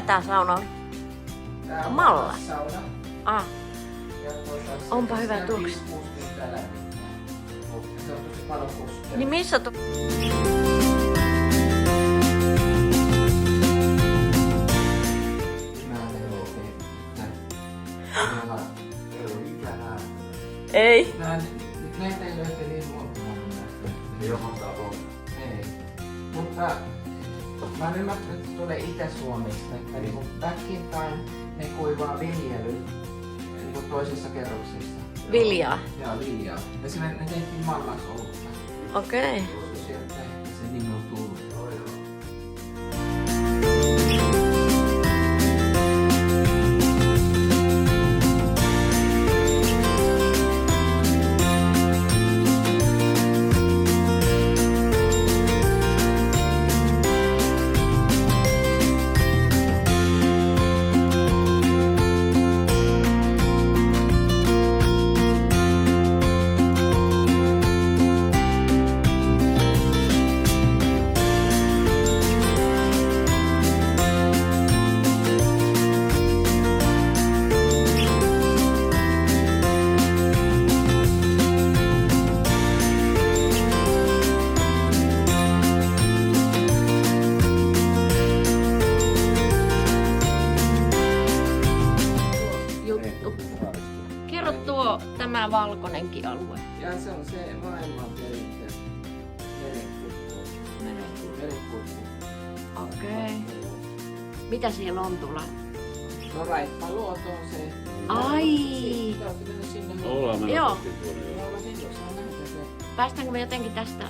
Mikä tää sauna oli? Tää on Malla. sauna. Ah, Ja Onpa hyvä tuoksu. 5-6 lämmittää. Se on tosi paljon koskea. niin missä tu... Ei. Näitä ei löyty niin luottamaan. Ei ole montaa tuolla. Ei. Mutta mä oon ymmärtänyt, että se tulee Itä-Suomesta. Että niinku back in time ne kuivaa viljely niinku toisessa kerroksessa. Viljaa. Joo, viljaa. Ja siinä ne tehtiin mallasolutta. Okei. Sieltä se nimi on tullut. Kerro tuo tämä valkoinenkin alue. Ja se on se maailman perintö. Merenkurkku. Okei. Mitä siellä on tuolla? No Raippaluoto on se. Ai. Te olette mennyt sinne. Ollaan me Joo. nähty tuonne jo. Joo, silloin saa nähdä se. Päästäänkö me jotenkin tästä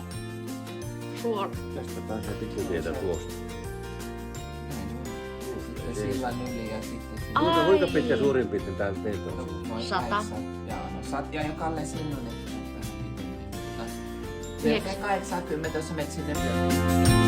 Tästä pääsee pikkutietä tuosta. Sitten sillan yli ja sitten sinne. Ai. Kuinka pitkä suurin piirtein täältä teiltä on? Noin 100. Joo, no ja Kalle Sinnonen. Mieks? Melkein 80, jos menet sinne.